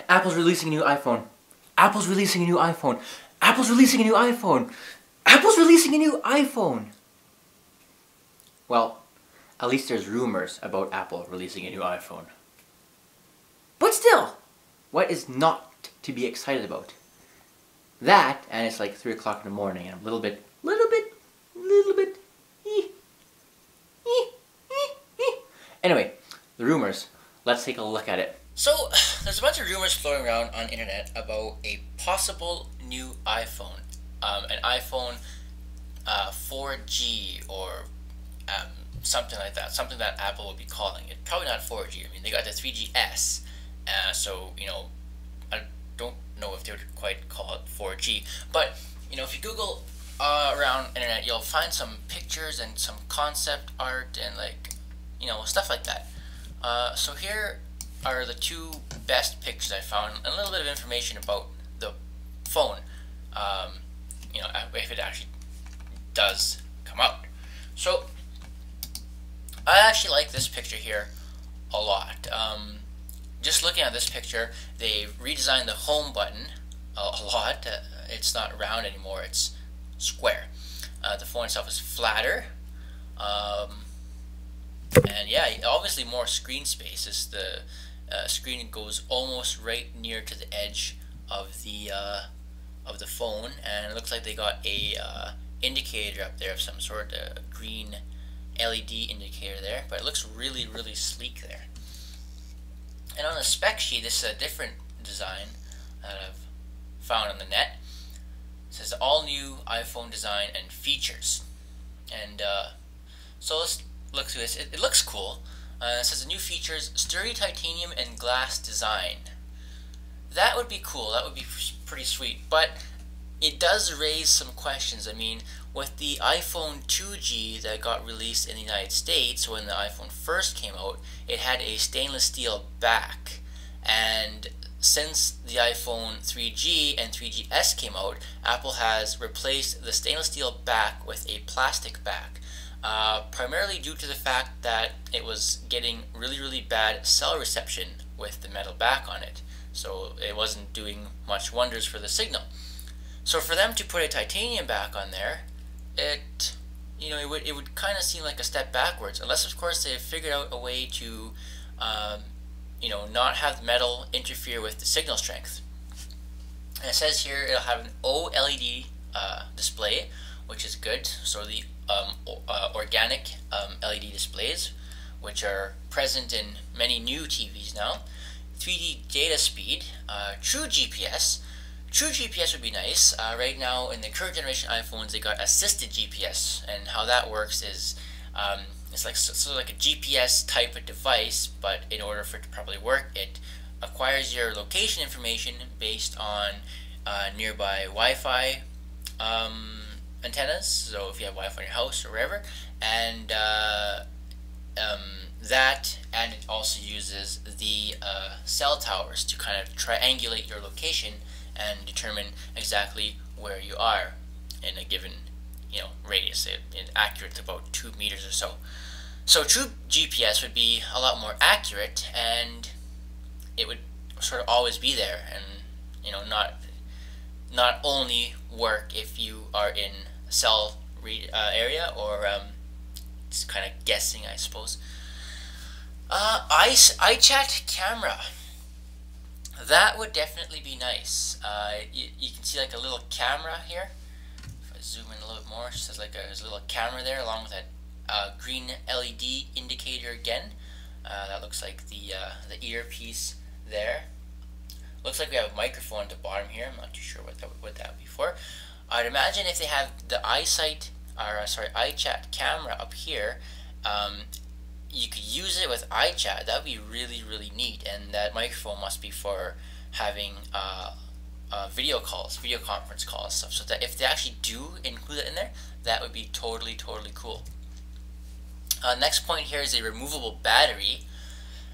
Apple's releasing a new iPhone. Apple's releasing a new iPhone. Apple's releasing a new iPhone. Apple's releasing a new iPhone. Well, at least there's rumors about Apple releasing a new iPhone. But still, what is not to be excited about? That, and it's like 3 o'clock in the morning, and I'm a little bit, Anyway, the rumors. Let's take a look at it. So, there's a bunch of rumors floating around on the internet about a possible new iPhone. An iPhone 4G or something like that. Something that Apple would be calling it. Probably not 4G. I mean, they got the 3GS. So, you know, I don't know if they would quite call it 4G. But, you know, if you Google around internet, you'll find some pictures and some concept art and, like, you know, stuff like that. So here are the two best pictures I found, and a little bit of information about the phone, you know, if it actually does come out. So I actually like this picture here a lot. Just looking at this picture, they redesigned the home button a lot. It's not round anymore, it's square. The phone itself is flatter. And yeah, obviously more screen space. The screen goes almost right near to the edge of the phone, and it looks like they got a indicator up there of some sort, a green LED indicator there. But it looks really, really sleek there. And on the spec sheet, this is a different design that I've found on the net. It says all new iPhone design and features. And so let's look through this. It looks cool. It says the new features: sturdy titanium and glass design. That would be cool. That would be pretty sweet. But it does raise some questions. I mean, with the iPhone 2G that got released in the United States when the iPhone first came out, it had a stainless steel back. And since the iPhone 3G and 3GS came out, Apple has replaced the stainless steel back with a plastic back. Primarily due to the fact that it was getting really, really bad cell reception with the metal back on it. So it wasn't doing much wonders for the signal. So for them to put a titanium back on there, it would kind of seem like a step backwards, unless of course they have figured out a way to not have the metal interfere with the signal strength. And it says here it'll have an OLED display, which is good. So the organic LED displays, which are present in many new TVs now. 3D data speed, true GPS. True GPS would be nice. Right now in the current generation iPhones, they got assisted GPS, and how that works is it's like sort of like a GPS type of device, but in order for it to properly work, it acquires your location information based on nearby Wi-Fi antennas. So if you have Wi-Fi in your house or wherever, and and it also uses the cell towers to kind of triangulate your location and determine exactly where you are in a given radius. It's accurate to about 2 meters or so. So true GPS would be a lot more accurate, and it would sort of always be there, and not only work if you are in a cell area or just kind of guessing, I suppose. iChat camera. That would definitely be nice. You can see like a little camera here. If I zoom in a little bit more, it says like there's a little camera there along with that green LED indicator again. That looks like the earpiece there. Looks like we have a microphone at the bottom here. I'm not too sure what that would be for. I'd imagine if they have the iChat camera up here, you could use it with iChat. That would be really, really neat. And that microphone must be for having video conference calls, stuff. So that if they actually do include it in there, that would be totally, totally cool. Next point here is a removable battery.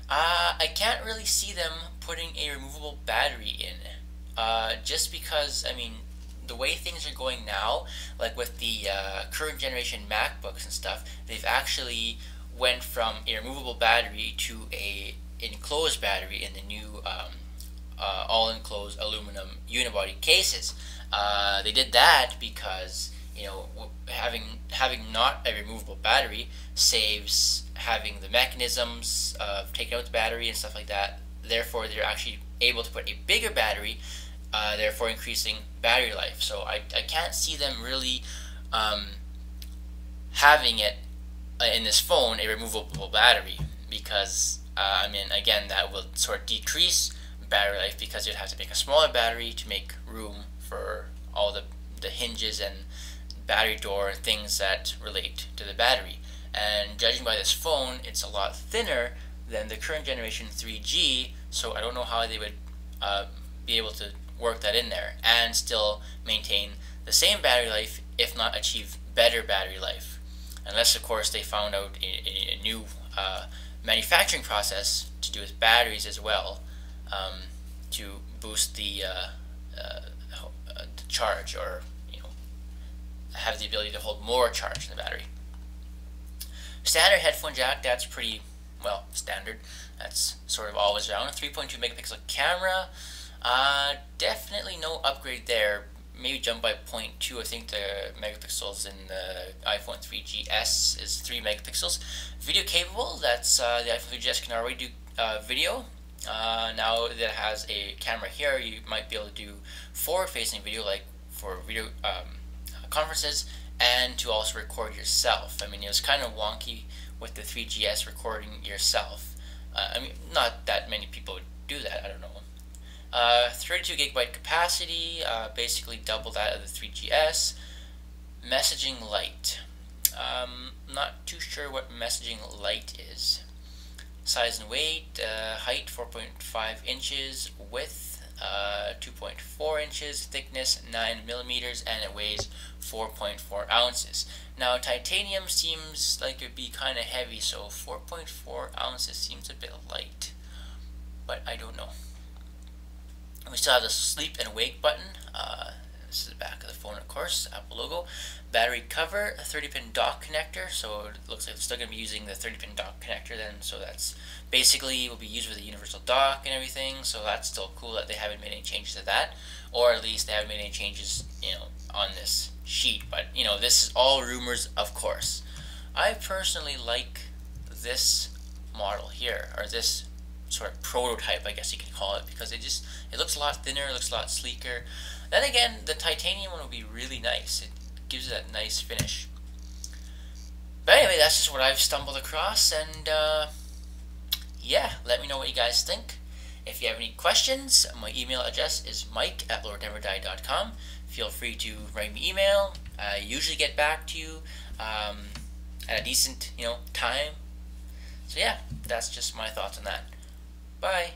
I can't really see them putting a removable battery in, just because, I mean, the way things are going now, like with the current generation MacBooks and stuff, they've actually went from a removable battery to a enclosed battery in the new all-enclosed aluminum unibody cases. They did that because, you know, having not a removable battery saves having the mechanisms of taking out the battery and stuff like that. Therefore, they're actually able to put a bigger battery, therefore increasing battery life. So I can't see them really having it in this phone a removable battery, because I mean, again, that will sort of decrease battery life because you'd have to make a smaller battery to make room for all the hinges and battery door and things that relate to the battery. And judging by this phone, it's a lot thinner than the current generation 3G, so I don't know how they would be able to work that in there and still maintain the same battery life, if not achieve better battery life. Unless, of course, they found out a new manufacturing process to do with batteries as well, to boost the charge, or have the ability to hold more charge in the battery. Standard headphone jack, that's pretty well standard. That's sort of always around. 3.2 megapixel camera, definitely no upgrade there. Maybe jump by 0.2. I think the megapixels in the iPhone 3GS is 3 megapixels. Video capable, that's the iPhone 3GS can already do video. Now that it has a camera here, you might be able to do forward-facing video, like for video conferences, and to also record yourself. I mean, it was kind of wonky with the 3GS recording yourself. I mean, not that many people would do that, I don't know. 32 gigabyte capacity, basically double that of the 3GS. Messaging light. Not too sure what messaging light is. Size and weight, height 4.5 inches, width 2.4 inches, thickness 9 millimeters, and it weighs 4.4 ounces. Now titanium seems like it would be kind of heavy, so 4.4 ounces seems a bit light, but I don't know. We still have the sleep and wake button. This is the back of the phone, of course, Apple logo. Battery cover, a 30-pin dock connector, so it looks like it's still going to be using the 30-pin dock connector then, so that's basically will be used with a universal dock and everything, so that's still cool that they haven't made any changes to that, or at least they haven't made any changes, on this sheet, but, this is all rumors, of course. I personally like this model here, or this sort of prototype, I guess you can call it, because it looks a lot thinner, it looks a lot sleeker. Then again, the titanium one will be really nice. It gives it that nice finish. But anyway, that's just what I've stumbled across, and yeah, let me know what you guys think. If you have any questions, my email address is mike@lordneverdie.com. Feel free to write me email. I usually get back to you at a decent, time. So yeah, that's just my thoughts on that. Bye.